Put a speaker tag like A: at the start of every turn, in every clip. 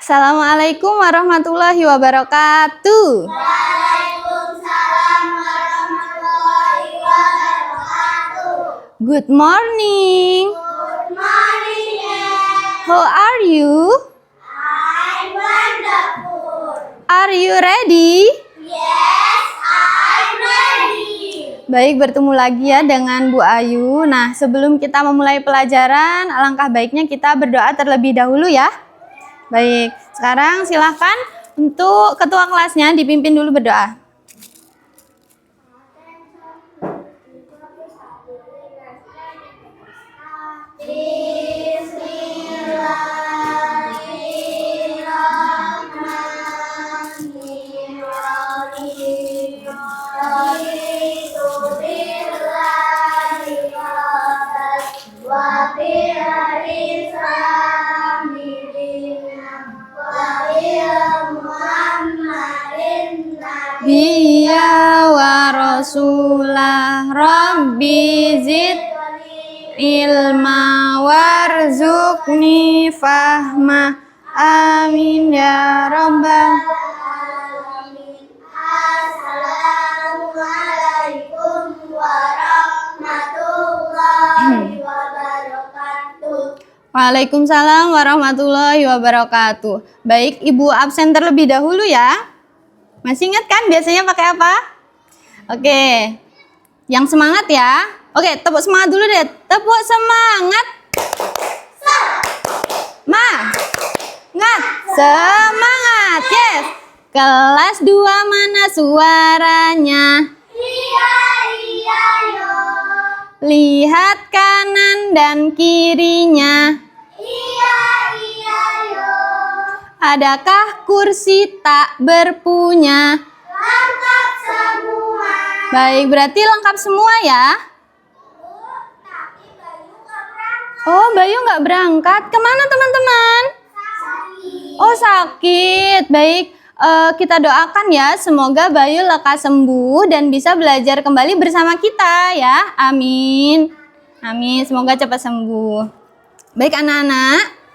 A: Assalamualaikum warahmatullahi wabarakatuh.
B: Waalaikumsalam warahmatullahi wabarakatuh.
A: Good morning.
B: Good morning.
A: How are you?
B: I'm wonderful.
A: Are you ready?
B: Yes, I'm ready.
A: Baik, bertemu lagi ya dengan Bu Ayu. Nah, sebelum kita memulai pelajaran, alangkah baiknya kita berdoa terlebih dahulu ya. Baik, sekarang silahkan untuk ketua kelasnya dipimpin dulu berdoa. Biya wa rasulah Rabbi zid ilma warzuqni fahma amin ya rabbal
B: Alamin. Assalamualaikum warahmatullahi wabarakatuh.
A: Waalaikumsalam warahmatullahi wabarakatuh. Baik, Ibu absen terlebih dahulu ya. Masih ingat kan biasanya pakai apa? Oke, yang semangat ya. Oke, tepuk semangat dulu deh. Tepuk semangat. Semangat. Yes. Kelas 2 mana suaranya?
B: Iya, yo.
A: Lihat kanan dan kirinya.
B: Iya, yo.
A: Adakah kursi tak berpunya?
B: Lengkap semua.
A: Baik, berarti lengkap semua ya.
B: Tapi Bayu nggak berangkat.
A: Oh, Bayu nggak berangkat. Kemana teman-teman?
B: Sakit.
A: Oh, sakit. Baik, kita doakan ya. Semoga Bayu lekas sembuh dan bisa belajar kembali bersama kita ya. Amin. Amin, semoga cepat sembuh. Baik anak-anak.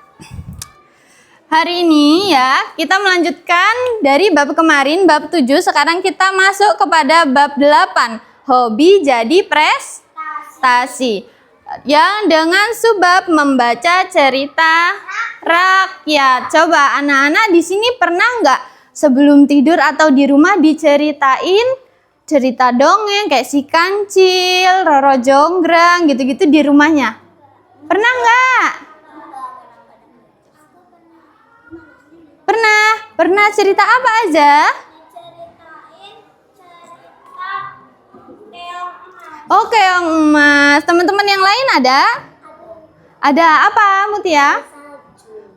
A: Hari ini ya, kita melanjutkan dari bab kemarin, bab 7. Sekarang kita masuk kepada bab 8. Hobi jadi prestasi. Yang dengan subbab membaca cerita rakyat. Coba anak-anak di sini pernah nggak sebelum tidur atau di rumah diceritain cerita dongeng kayak si Kancil, Roro Jonggrang gitu-gitu di rumahnya? Pernah nggak? Pernah cerita apa aja? Oh, keong emas. Teman-teman yang lain ada? Ada apa, Mutia?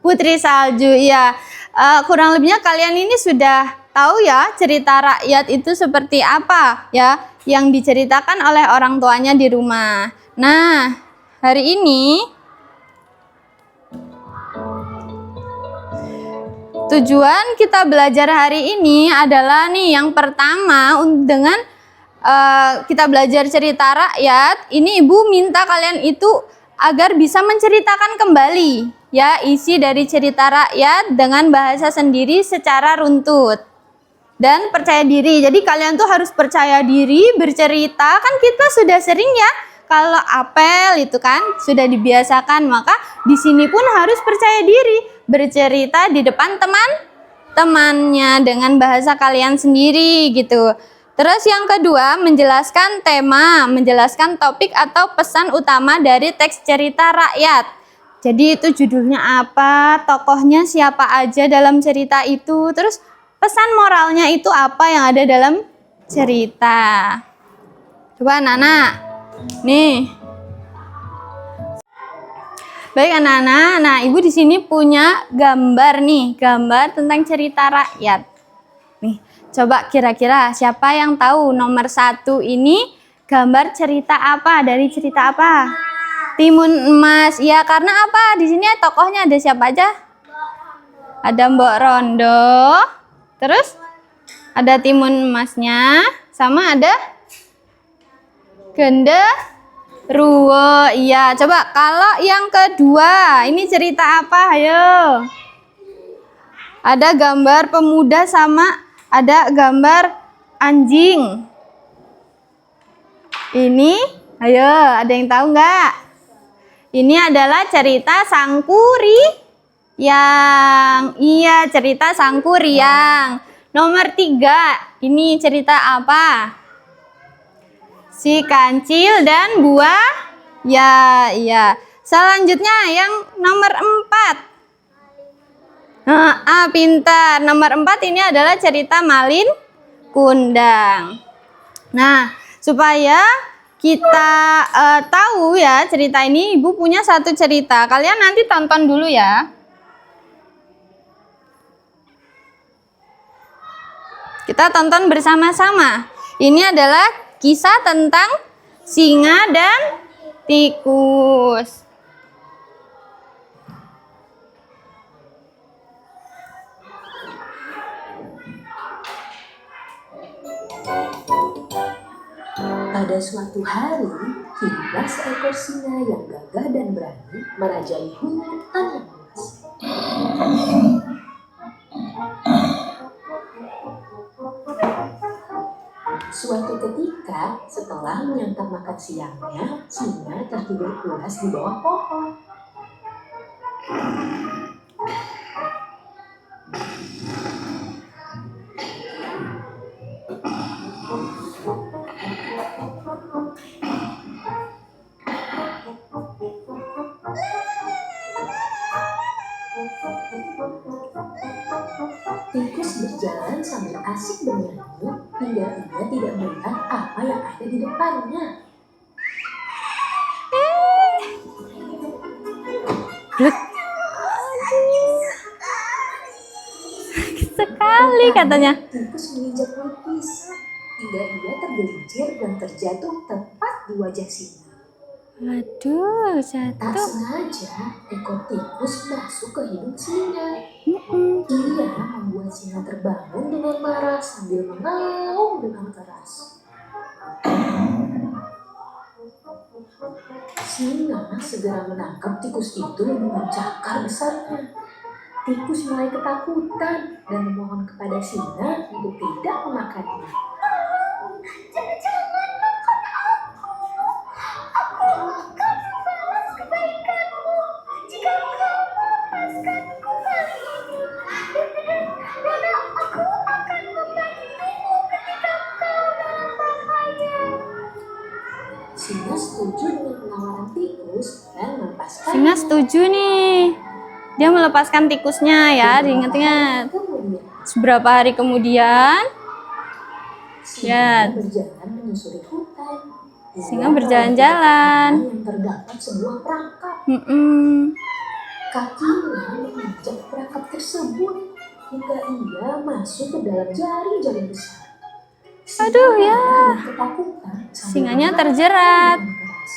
A: Putri Salju, iya. Kurang lebihnya kalian ini sudah tahu ya cerita rakyat itu seperti apa ya yang diceritakan oleh orang tuanya di rumah. Nah, hari ini tujuan kita belajar hari ini adalah nih yang pertama dengan kita belajar cerita rakyat. Ini Ibu minta kalian itu agar bisa menceritakan kembali ya isi dari cerita rakyat dengan bahasa sendiri secara runtut dan percaya diri. Jadi kalian tuh harus percaya diri bercerita. Kan kita sudah sering ya kalau apel itu kan sudah dibiasakan, maka di sini pun harus percaya diri bercerita di depan teman-temannya dengan bahasa kalian sendiri gitu. Terus yang kedua, menjelaskan tema, menjelaskan topik atau pesan utama dari teks cerita rakyat. Jadi itu judulnya apa, tokohnya siapa aja dalam cerita itu, terus pesan moralnya itu apa yang ada dalam cerita. Coba anak-anak, nih. Baik anak-anak, nah Ibu di sini punya gambar nih, gambar tentang cerita rakyat. Nih, coba kira-kira siapa yang tahu nomor 1 ini gambar cerita apa, dari cerita apa? Timun Emas. Ya, karena apa? Di sini tokohnya ada siapa aja? Ada Mbok Rondo. Terus ada Timun Emasnya, sama ada Genderuwo. Iya, coba kalau yang kedua, ini cerita apa? Ayo. Ada gambar pemuda sama ada gambar anjing. Ini, ayo, ada yang tahu nggak? Ini adalah cerita Sang Kuryang. Iya, cerita Sang Kuryang. Nomor 3, ini cerita apa? Si Kancil dan Buaya. Ya, iya. Selanjutnya yang nomor 4. Pintar. Nomor 4 ini adalah cerita Malin Kundang. Nah, supaya kita tahu ya cerita ini, Ibu punya satu cerita. Kalian nanti tonton dulu ya. Kita tonton bersama-sama. Ini adalah kisah tentang singa dan tikus.
C: Pada suatu hari, hiduplah seekor singa yang gagah dan berani merajai hutan yang luas. Suatu ketika, setelah menyantap makan siangnya, singa tertidur pulas di bawah pohon. Tikus berjalan sambil asik bernyanyi hingga ia tidak melihat apa yang ada di depannya.
A: Sakit sekali katanya.
C: Tikus menginjak kulit pisang hingga ia tergelincir dan terjatuh tepat di wajah singa.
A: Aduh,
C: Tak
A: jatuh.
C: sengaja, ekor tikus masuk ke hidung singa. Ia membuat singa terbangun dengan marah sambil mengaum dengan keras. Singa segera menangkap tikus itu dengan cakar besarnya. Tikus mulai ketakutan dan memohon kepada singa untuk tidak memakannya.
B: Jangan makan aku. Aku akan membalas kebaikanmu jika kau melepaskanku kali ini. Dan aku akan membantumu ketika kau dalam bahaya.
C: Singa setuju dengan penawaran tikus dan melepaskan.
A: Singa setuju nih. Dia melepaskan tikusnya ya, diingat-ingat.
C: Kemudian,
A: Beberapa hari kemudian,
C: singa berjalan menyusuri hutan.
A: Singa berjalan-jalan.
C: Yang terdapat sebuah perangkap. Kakinya menginjak perangkap tersebut hingga ia masuk ke dalam jaring-jaring besar.
A: Aduh ya.
C: Ketakutan sambil
A: Singanya
C: menangis
A: terjerat.
C: dengan keras.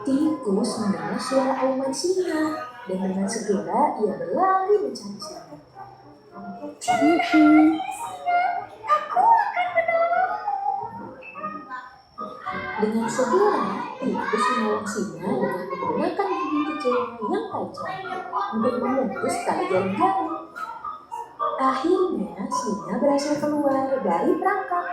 C: Tikus mendengar suara auman singa dan dengan segera ia berlari mencari singa. Dengan segera, tikus menolong singa dengan menggunakan gigi kecilnya yang tajam untuk memutus tali jaring-jaring. Akhirnya, singa berhasil keluar dari perangkap.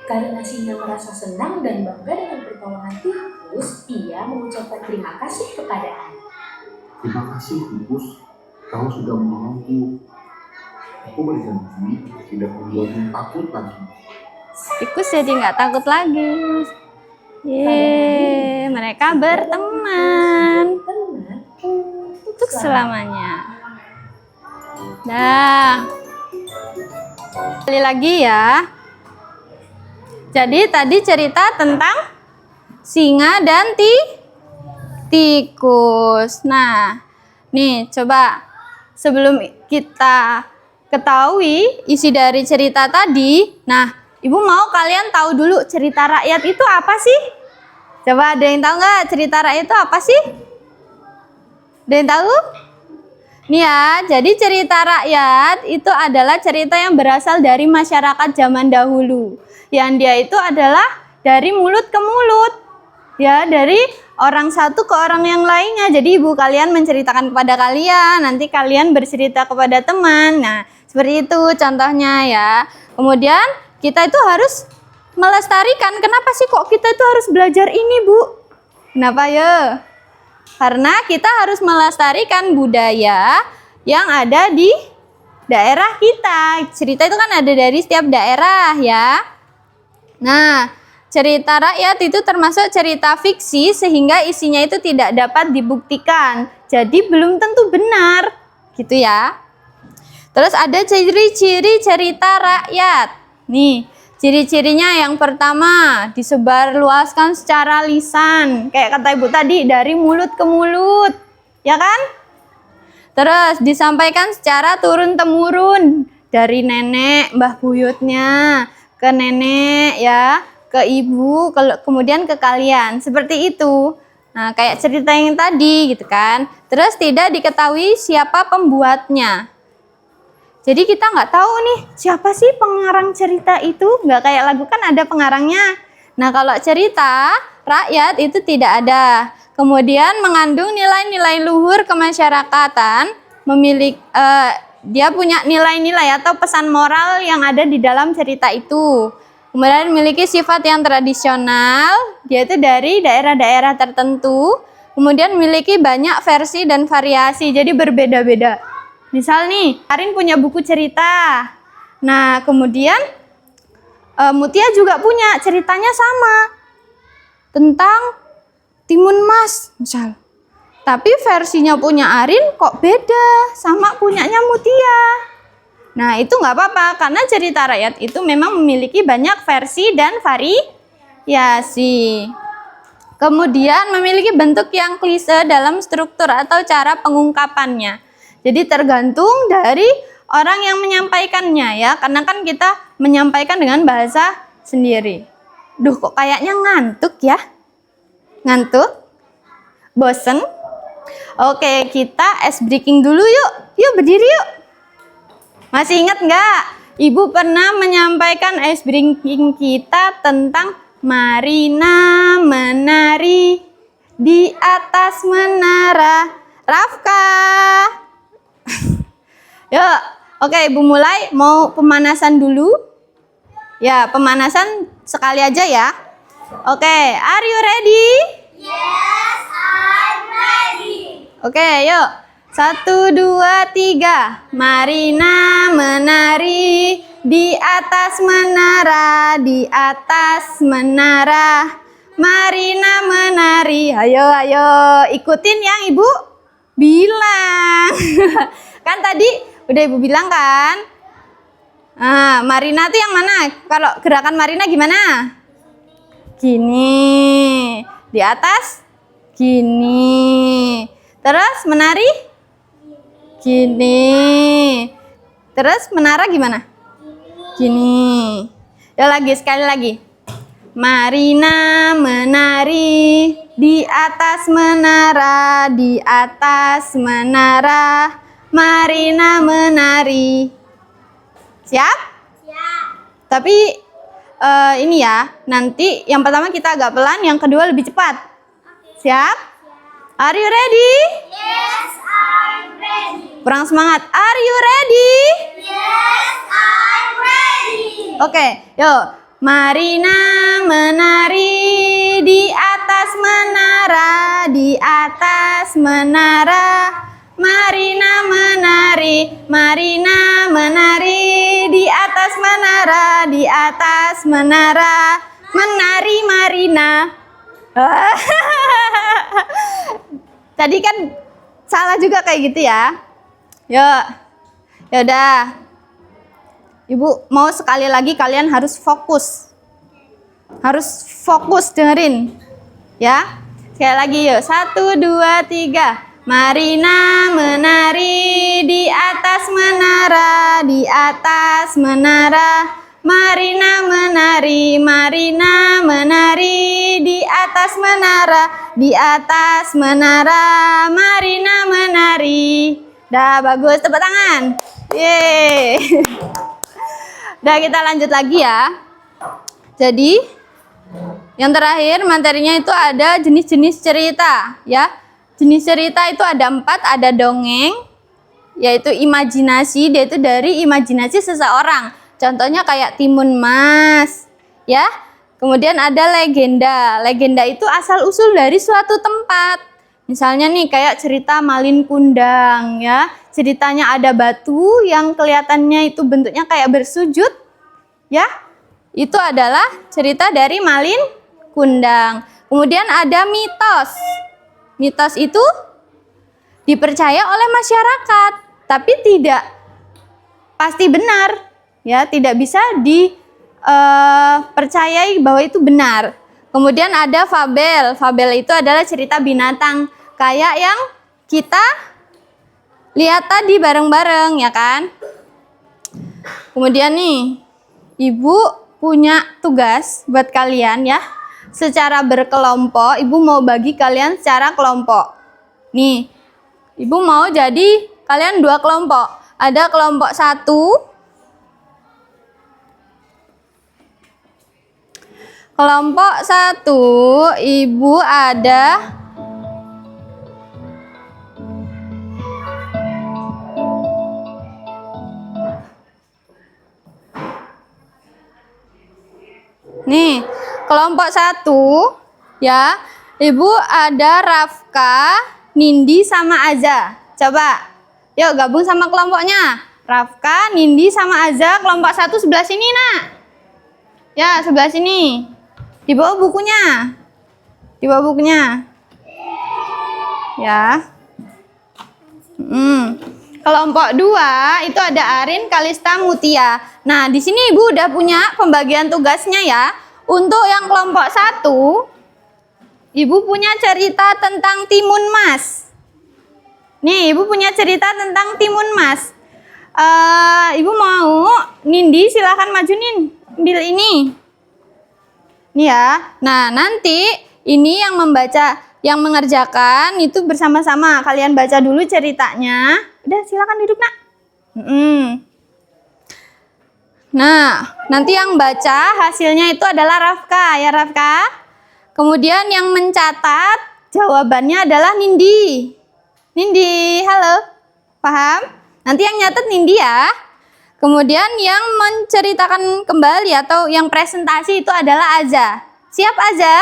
C: Karena singa merasa senang dan bangga dengan pertolongan tikus, ia mengucapkan terima kasih kepadanya.
D: Terima kasih tikus, kau sudah menolongku. Aku berjanji tidak membuatmu takut lagi.
A: Tikus jadi nggak takut lagi. Yeay, mereka berteman untuk selamanya. Dah. Kali lagi ya. Jadi tadi cerita tentang singa dan tikus. Nah, nih coba sebelum kita ketahui isi dari cerita tadi, nah Ibu mau kalian tahu dulu cerita rakyat itu apa sih? Coba ada yang tahu nggak cerita rakyat itu apa sih? Ada yang tahu? Nih ya, jadi cerita rakyat itu adalah cerita yang berasal dari masyarakat zaman dahulu. Yang dia itu adalah dari mulut ke mulut. Ya, dari orang satu ke orang yang lainnya. Jadi ibu kalian menceritakan kepada kalian, nanti kalian bercerita kepada teman. Nah, seperti itu contohnya ya. Kemudian kita itu harus melestarikan. Kenapa sih kok kita itu harus belajar ini, Bu? Kenapa ya? Karena kita harus melestarikan budaya yang ada di daerah kita. Cerita itu kan ada dari setiap daerah ya. Nah, cerita rakyat itu termasuk cerita fiksi sehingga isinya itu tidak dapat dibuktikan. Jadi belum tentu benar, gitu ya. Terus ada ciri-ciri cerita rakyat. Nih, ciri-cirinya yang pertama, disebarluaskan secara lisan. Kayak kata ibu tadi, dari mulut ke mulut. Ya kan? Terus disampaikan secara turun-temurun. Dari nenek, mbah buyutnya, ke nenek ya, ke ibu, kemudian ke kalian. Seperti itu. Nah, kayak cerita yang tadi gitu kan. Terus tidak diketahui siapa pembuatnya. Jadi kita nggak tahu nih siapa sih pengarang cerita itu, nggak kayak lagu kan ada pengarangnya. Nah kalau cerita rakyat itu tidak ada. Kemudian mengandung nilai-nilai luhur kemasyarakatan, dia punya nilai-nilai atau pesan moral yang ada di dalam cerita itu. Kemudian memiliki sifat yang tradisional, dia itu dari daerah-daerah tertentu. Kemudian memiliki banyak versi dan variasi, jadi berbeda-beda. Misal nih, Arin punya buku cerita. Nah, kemudian Mutia juga punya ceritanya sama. Tentang Timun Mas, misal. Tapi versinya punya Arin kok beda sama punyanya Mutia. Nah, itu nggak apa-apa karena cerita rakyat itu memang memiliki banyak versi dan variasi. Kemudian memiliki bentuk yang klise dalam struktur atau cara pengungkapannya. Jadi tergantung dari orang yang menyampaikannya ya, karena kan kita menyampaikan dengan bahasa sendiri. Duh, kok kayaknya ngantuk ya? Ngantuk? Bosen? Oke, kita ice breaking dulu yuk. Yuk berdiri yuk. Masih ingat nggak? Ibu pernah menyampaikan ice breaking kita tentang Marina menari di atas menara. Rafka. Yuk, oke ibu mulai. Mau pemanasan dulu? Ya, pemanasan sekali aja ya. Oke, are you ready?
B: Yes, I'm ready.
A: Oke, yuk. 1, 2, 3. Marina menari di atas menara, di atas menara. Marina menari. Ayo, ayo, ikutin yang ibu bilang. Kan tadi udah ibu bilang kan? Nah, Marina tuh yang mana? Kalau gerakan Marina gimana? Gini. Di atas? Gini. Terus menari? Gini. Terus menara gimana? Gini. Ya lagi, sekali lagi. Marina menari di atas menara, di atas menara. Marina menari. Siap?
B: Siap.
A: Tapi ini ya, nanti yang pertama kita agak pelan, yang kedua lebih cepat. Siap? Are you ready?
B: Yes, I'm ready.
A: Kurang semangat. Are you ready?
B: Yes, I'm ready.
A: Oke, yuk. Marina menari di atas menara, di atas menara. Marina menari, Marina menari di atas menara, di atas menara. Menari Marina. Tadi kan salah juga kayak gitu ya. Yuk. Yaudah. Ibu mau sekali lagi kalian harus fokus. Harus fokus dengerin. Ya. Sekali lagi yuk. 1, 2, 3. Marina menari di atas menara, di atas menara. Marina menari, Marina menari di atas menara, di atas menara. Marina menari. Dah bagus, tepuk tangan. Yeay. Udah kita lanjut lagi ya. Jadi Yang terakhir materinya itu ada jenis-jenis cerita ya. Jenis cerita itu ada 4, ada dongeng, yaitu imajinasi, dia itu dari imajinasi seseorang. Contohnya kayak Timun Mas ya. Kemudian ada legenda. Legenda itu asal usul dari suatu tempat. Misalnya nih kayak cerita Malin Kundang ya. Ceritanya ada batu yang kelihatannya itu bentuknya kayak bersujud ya. Itu adalah cerita dari Malin Kundang. Kemudian ada mitos. Mitos itu dipercaya oleh masyarakat, tapi tidak pasti benar ya, tidak bisa dipercayai bahwa itu benar. Kemudian ada fabel. Fabel itu adalah cerita binatang kayak yang kita lihat tadi bareng-bareng ya kan. Kemudian nih, Ibu punya tugas buat kalian ya. Secara berkelompok, Ibu mau bagi kalian secara kelompok. Nih, Ibu mau jadi kalian 2 kelompok. Ada kelompok 1. Kelompok 1, Ibu ada nih, kelompok 1 ya. Ibu ada Rafka, Nindi sama Aza. Coba, yuk gabung sama kelompoknya. Rafka, Nindi sama Aza, kelompok 1 sebelah sini nak. Ya, sebelah sini. Di bawah bukunya. Di bawah bukunya. Ya. Kelompok 2 itu ada Arin, Kalista, Mutia. Nah, di sini Ibu udah punya pembagian tugasnya ya. Untuk yang kelompok 1, Ibu punya cerita tentang Timun Mas. Nih, Ibu punya cerita tentang Timun Mas. Ibu mau, Nindi silahkan maju nih, ambil ini. Nih ya. Nah, nanti ini yang membaca, yang mengerjakan itu bersama-sama. Kalian baca dulu ceritanya. Udah, silakan duduk nak. Nah, nanti yang baca hasilnya itu adalah Rafka ya Rafka. Kemudian yang mencatat jawabannya adalah Nindi. Nindi, halo. Paham? Nanti yang nyatet Nindi ya. Kemudian yang menceritakan kembali atau yang presentasi itu adalah Aza. Siap Aza?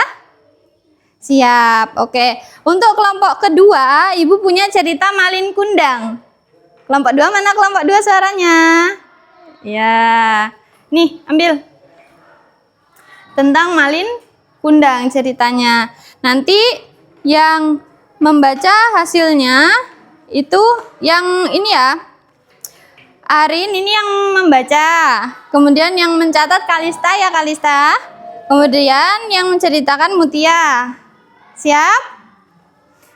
A: Siap, oke. Untuk kelompok kedua, Ibu punya cerita Malin Kundang. Kelompok 2 mana kelompok 2 suaranya? Ya, nih ambil. Tentang Malin Kundang ceritanya. Nanti yang membaca hasilnya itu yang ini ya. Arin ini yang membaca. Kemudian yang mencatat Kalista ya Kalista. Kemudian yang menceritakan Mutia. Siap?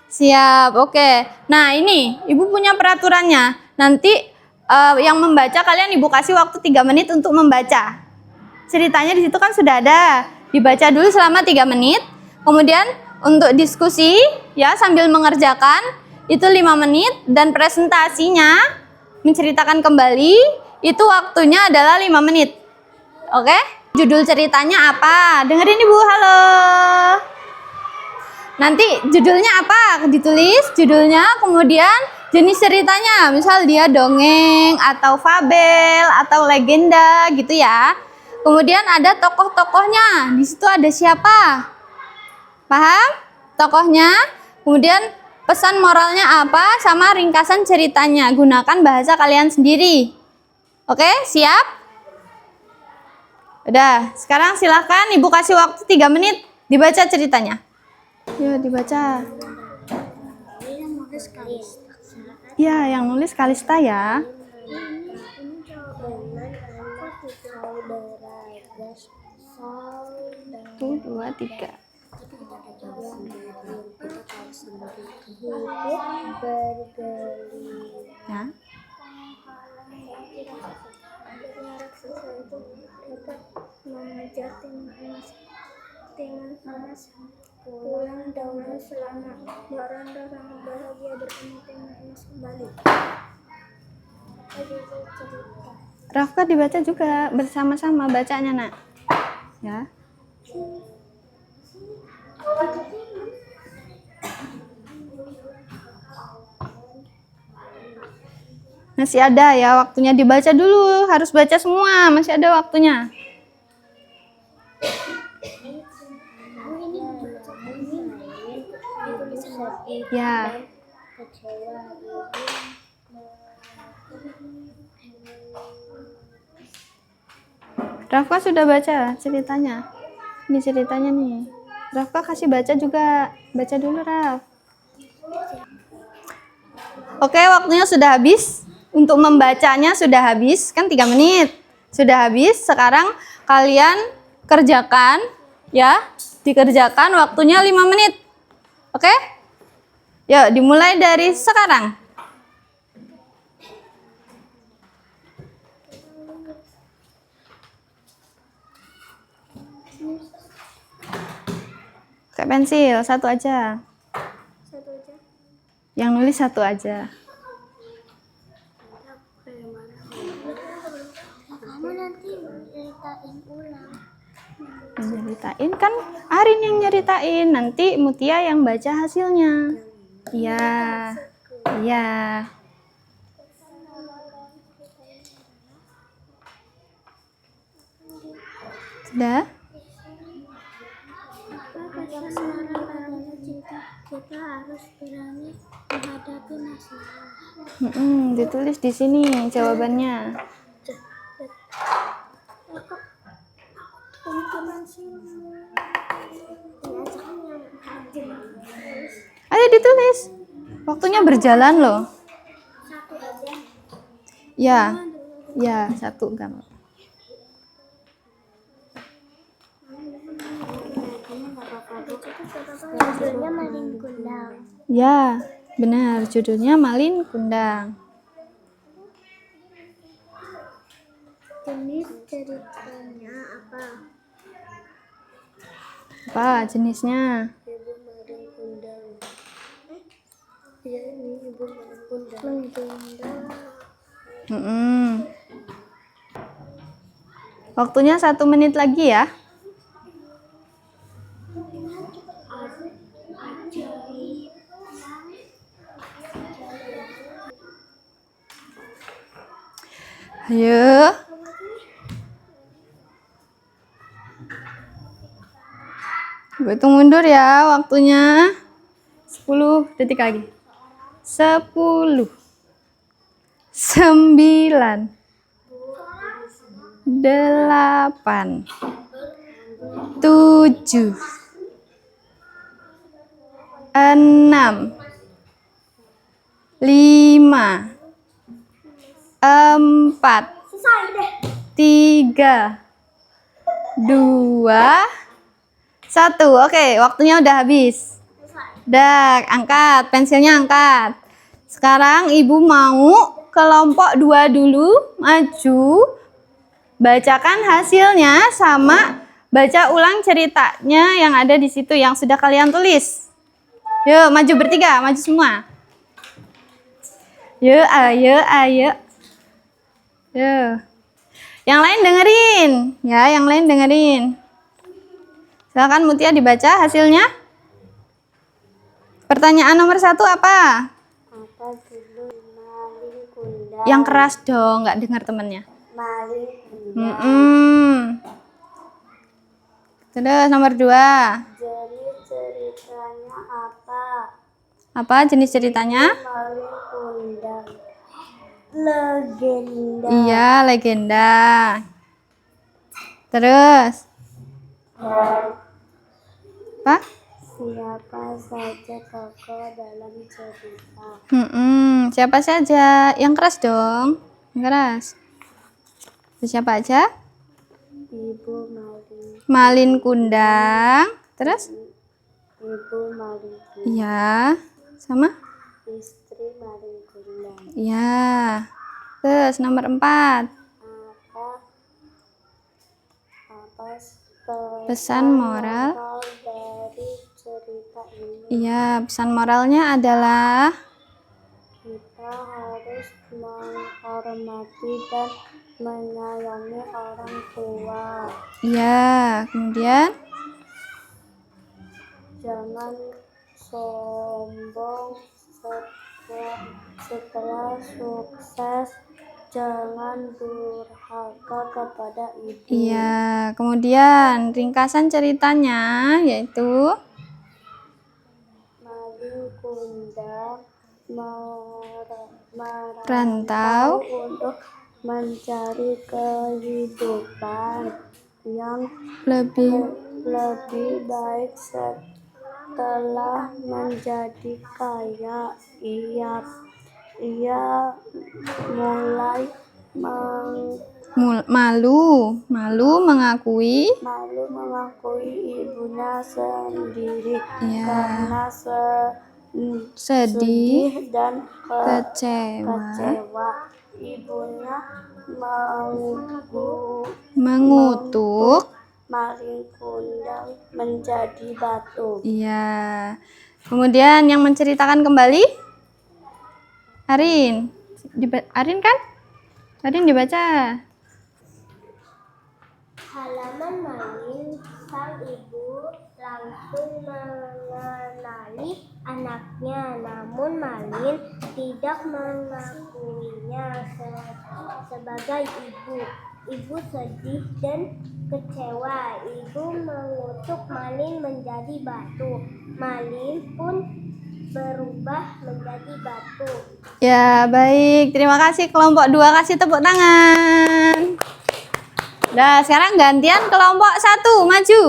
A: Siap, oke. Nah ini Ibu punya peraturannya. Nanti yang membaca kalian Ibu kasih waktu 3 menit untuk membaca. Ceritanya di situ kan sudah ada. Dibaca dulu selama 3 menit. Kemudian untuk diskusi ya sambil mengerjakan itu 5 menit. Dan presentasinya menceritakan kembali itu waktunya adalah 5 menit. Oke? Judul ceritanya apa? Dengerin Ibu, halo. Nanti judulnya apa? Ditulis judulnya, kemudian jenis ceritanya. Misal dia dongeng atau fabel atau legenda gitu ya. Kemudian ada tokoh-tokohnya. Di situ ada siapa? Paham? Tokohnya. Kemudian pesan moralnya apa sama ringkasan ceritanya. Gunakan bahasa kalian sendiri. Oke, siap? Udah, sekarang silahkan Ibu kasih waktu 3 menit dibaca ceritanya. Ya, dibaca. Ya, yang nulis Kalista ya. 1, 2, 3. Ya.
B: Mengejar Timun Mas pulang dengan selamat. Baranda sangat bahagia bertemu Timun Mas kembali.
A: Rafka dibaca juga bersama-sama bacanya nak. Ya. Masih ada ya waktunya, dibaca dulu, harus baca semua, masih ada waktunya. Ya. Rafka sudah baca ceritanya. Ini ceritanya nih. Rafka kasih baca juga. Baca dulu, Raf. Oke, waktunya sudah habis. Untuk membacanya sudah habis, kan 3 menit. Sudah habis, sekarang kalian kerjakan ya. Dikerjakan waktunya 5 menit. Oke? Yuk, dimulai dari sekarang. Pakai pensil, satu aja.
B: Satu aja.
A: Yang nulis satu aja.
B: Kamu nanti ceritain ulang.
A: Yang nyeritain kan Arin yang nyeritain, nanti Mutia yang baca hasilnya. Iya. Iya. Sudah?
B: Kita harus berani menghadapi masalah.
A: Ditulis di sini jawabannya. Ayo ditulis. Waktunya berjalan loh.
B: Satu aja.
A: Ya. Ya, satu gambar.
B: Judulnya Malin Kundang.
A: Ya, benar. Judulnya Malin Kundang.
B: Jenis ceritanya apa?
A: Apa jenisnya?
B: Ibu Malin Kundang. Ya, ini Ibu Malin Kundang.
A: Waktunya 1 menit lagi ya. Ayo. Gue hitung mundur ya waktunya. 10 detik lagi. 10. 9. 8. 7. 6. 5. 4. 3. 2. 1. Oke, waktunya udah habis. Udah, angkat. Pensilnya angkat. Sekarang Ibu mau kelompok 2 dulu. Maju. Bacakan hasilnya sama baca ulang ceritanya yang ada di situ yang sudah kalian tulis. Yuk, maju bertiga. Maju semua. Yuk, ayo, ayo. Yuk. Yang lain dengerin. Ya, yang lain dengerin. Silakan Mutia dibaca hasilnya. Pertanyaan nomor 1 apa?
B: Apa judul Malin Kundang?
A: Yang keras dong, nggak dengar temennya.
B: Malin Kundang.
A: Terus nomor 2.
B: Jenis ceritanya apa?
A: Apa jenis ceritanya?
B: Malin Kundang. Legenda.
A: Iya, legenda. Terus? Apa?
B: Siapa saja tokoh dalam cerita?
A: Siapa saja? Yang keras dong. Yang keras. Terus siapa aja?
B: Ibu Malin.
A: Malin Kundang. Terus?
B: Ibu Malin Kundang.
A: Iya. Sama?
B: Istri Malin Kundang.
A: Iya. Terus nomor 4.
B: Apa
A: Pesan moral.
B: dari cerita ini?
A: Iya, pesan moralnya adalah
B: Kita harus menghormati dan menyayangi orang tua.
A: iya, kemudian
B: Jangan sombong setelah sukses. Jangan durhaka kepada ibu.
A: Iya, kemudian ringkasan ceritanya yaitu
B: Maling kundang
A: Rantau
B: untuk mencari kehidupan yang
A: lebih
B: lebih baik setelah menjadi kaya. Ia mulai
A: malu mengakui
B: ibunya sendiri
A: Iya.
B: karena
A: sedih
B: dan
A: kecewa
B: Ibunya
A: mengutuk.
B: maling kundang menjadi batu.
A: Iya. Kemudian yang menceritakan kembali Arin. Arin kan? Arin dibaca.
B: Halaman maling, sang ibu langsung mengenali anaknya, namun maling tidak mengakuinya sebagai ibu. Ibu sedih dan kecewa. Ibu mengutuk maling menjadi batu. Maling pun berubah menjadi batu.
A: Ya, baik. Terima kasih kelompok 2, kasih tepuk tangan. Nah, sekarang gantian kelompok 1, maju.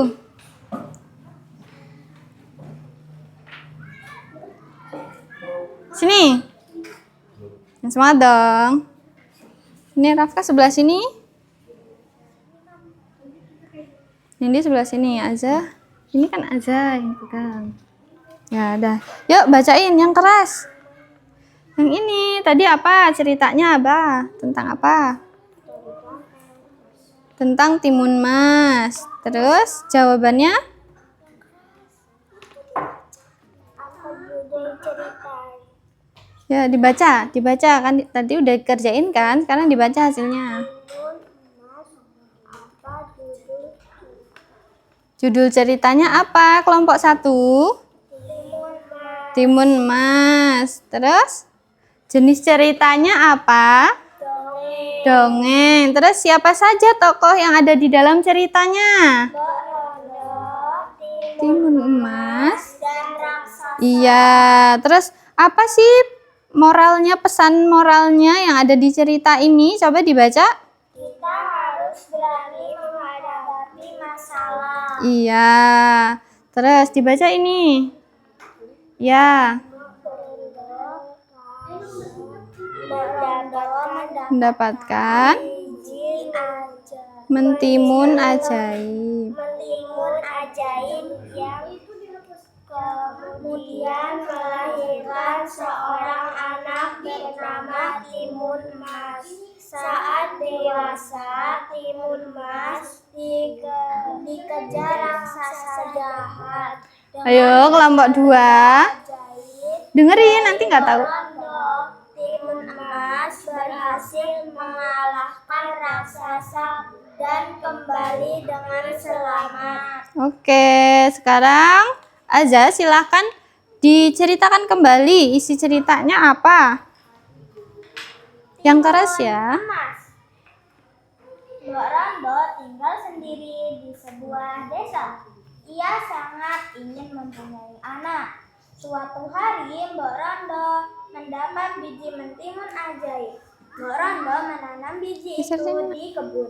A: Sini. Yang semangat dong. Ini Rafka sebelah sini. Ini sebelah sini, Azza. Ini kan Azza yang pegang. Ya, udah. Yuk bacain yang keras. Yang ini tadi apa ceritanya, Abah? Tentang apa? Tentang timun mas. Terus jawabannya?
B: Apa judul cerita?
A: Ya dibaca kan tadi udah kerjain kan, sekarang dibaca hasilnya.
B: Apa judul?
A: Judul ceritanya apa? Kelompok 1. Timun mas. Terus jenis ceritanya apa? Dongeng. Terus siapa saja tokoh yang ada di dalam ceritanya? Timun emas.
B: Dan raksasa.
A: Iya. Terus apa sih moralnya, pesan moralnya yang ada di cerita ini? Coba dibaca.
B: Kita harus berani menghadapi masalah.
A: Iya. Terus dibaca ini. Ya. Mendapatkan
B: Izin aja.
A: mentimun ajaib.
B: Mentimun ajaib yang kemudian melahirkan seorang anak bernama Timun Mas. Saat dewasa, Timun Mas dikejar raksasa jahat.
A: Ayo kelompok 2. Dengerin nanti nggak tahu.
B: Timun Emas berhasil mengalahkan raksasa dan kembali dengan selamat.
A: Oke, sekarang Azza silahkan diceritakan kembali isi ceritanya apa? Yang keras ya.
B: Emas. Mbok Rondo tinggal sendiri di sebuah desa. Ia sangat ingin mempunyai anak. Suatu hari Mbok Rondo mendapat biji mentimun ajaib. Mbok Rondo menanam biji itu di kebun.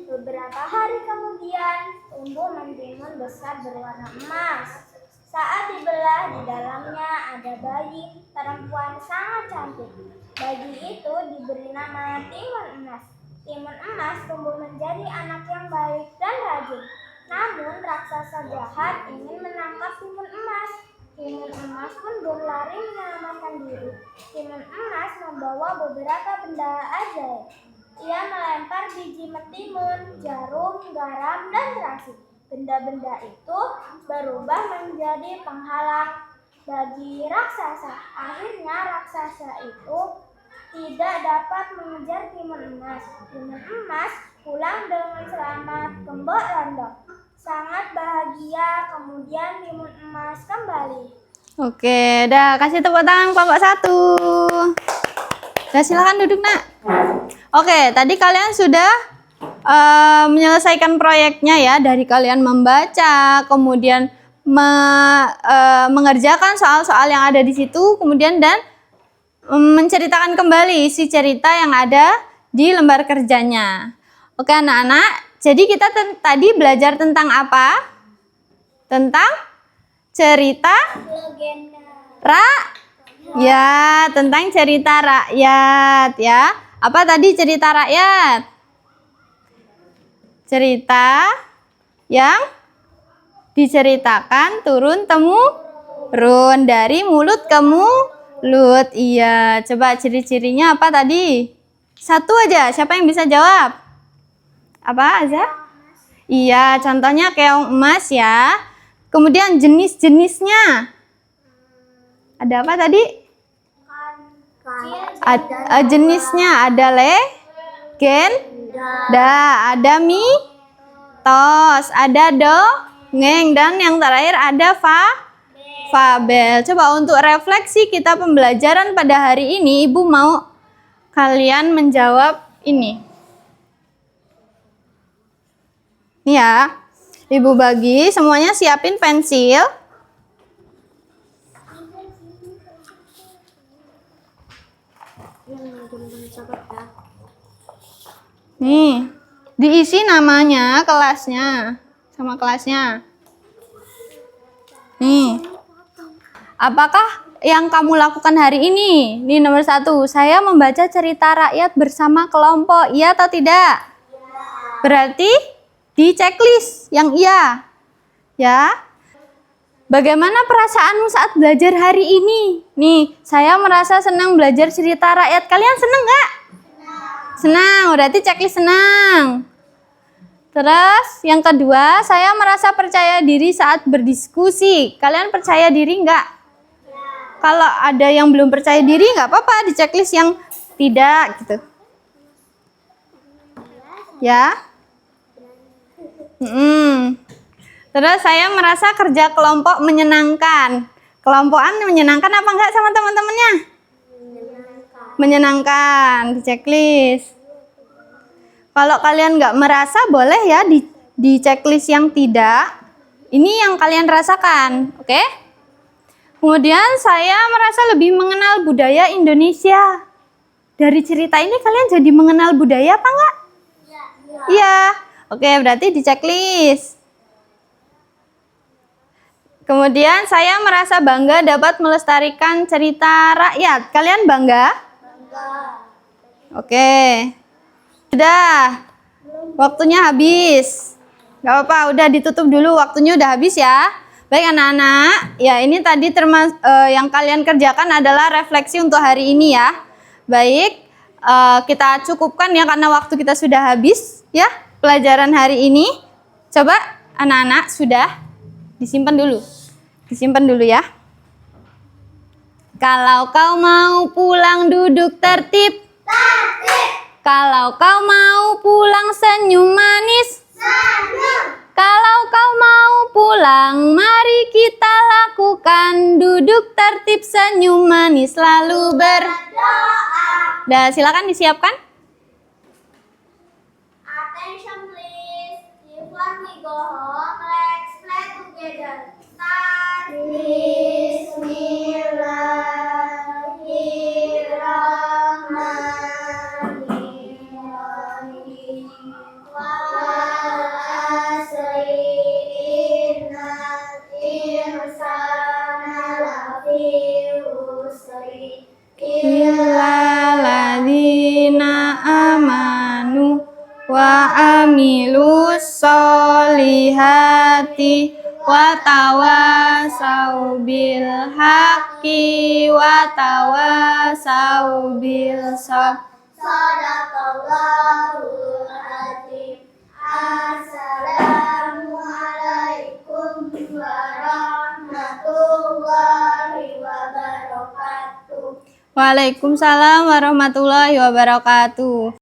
B: Beberapa hari kemudian tumbuh mentimun besar berwarna emas. Saat dibelah, di dalamnya ada bayi perempuan sangat cantik. Bayi itu diberi nama Timun Emas. Timun Emas tumbuh menjadi anak yang baik dan rajin. Namun raksasa jahat ingin menangkap Timun Emas. Timun Emas pun berlari menyelamatkan diri. Timun Emas membawa beberapa benda ajaib. Ia melempar biji mentimun, jarum, garam, dan terasi. Benda-benda itu berubah menjadi penghalang bagi raksasa. Akhirnya raksasa itu tidak dapat mengejar Timun Emas. Timun Emas pulang dengan selamat ke Mbok Rondo. sangat bahagia, kemudian timun emas kembali.
A: Oke, dah kasih tepuk tangan kelompok 1. Dah silakan duduk, Nak. Oke, tadi kalian sudah menyelesaikan proyeknya ya, dari kalian membaca, kemudian mengerjakan soal-soal yang ada di situ, kemudian dan menceritakan kembali isi cerita yang ada di lembar kerjanya. Oke anak-anak, jadi kita tadi belajar tentang apa? Tentang cerita
B: Legenda.
A: ya, tentang cerita rakyat ya. Apa tadi cerita rakyat? Cerita yang diceritakan turun-temurun dari mulut ke mulut. Iya, coba ciri-cirinya apa tadi? Satu aja, siapa yang bisa jawab? Apa, Azza? Iya, contohnya keong emas ya. Kemudian jenis-jenisnya. Ada apa tadi? Jenisnya ada legenda, ada mitos, ada dongeng, dan yang terakhir ada fabel. Coba untuk refleksi kita pembelajaran pada hari ini, Ibu mau kalian menjawab ini. Nih ya, Ibu bagi semuanya, siapin pensil. Nih, diisi namanya, kelasnya, sama kelasnya. Nih, apakah yang kamu lakukan hari ini? Nih nomor 1, saya membaca cerita rakyat bersama kelompok. Iya atau tidak? Berarti di checklist yang iya. Ya. Bagaimana perasaanmu saat belajar hari ini? Nih, saya merasa senang belajar cerita rakyat. Kalian senang nggak? Senang, berarti checklist senang. Terus yang kedua, saya merasa percaya diri saat berdiskusi. Kalian percaya diri nggak? Kalau ada yang belum percaya diri nggak apa-apa, di checklist yang tidak gitu. Ya. Terus saya merasa kerja kelompok menyenangkan. Kelompokan menyenangkan apa enggak sama teman-temannya? Menyenangkan, di checklist. Kalau kalian nggak merasa, boleh ya di checklist yang tidak. Ini yang kalian rasakan, oke? Kemudian saya merasa lebih mengenal budaya Indonesia. Dari cerita ini kalian jadi mengenal budaya apa enggak? Iya. Oke, berarti di checklist. Kemudian saya merasa bangga dapat melestarikan cerita rakyat. Kalian bangga? Bangga. Oke. Sudah. Waktunya habis. Gak apa-apa, udah ditutup dulu. Waktunya udah habis ya. Baik anak-anak. Ya, ini tadi yang kalian kerjakan adalah refleksi untuk hari ini ya. Baik. Kita cukupkan ya karena waktu kita sudah habis ya. Pelajaran hari ini. Coba anak-anak sudah disimpan dulu. Disimpan dulu ya. Kalau kau mau pulang duduk tertib. Tertib. Kalau kau mau pulang senyum manis. Senyum. Kalau kau mau pulang, mari kita lakukan duduk tertib senyum manis lalu berdoa. Dah, silakan disiapkan.
B: Attention please. Before we go home, let's play together. Start. Bismillahirrahmanirrahim. Wal asri innal insana lafi khusr
A: Illal ladzina amanu wa amilus solihati wa tawasau bil haqqi wa tawasau bil sabr.
B: Sadaqallahul azim. Assalamualaikum warahmatullahi wabarakatuh.
A: Waalaikumsalam warahmatullahi wabarakatuh.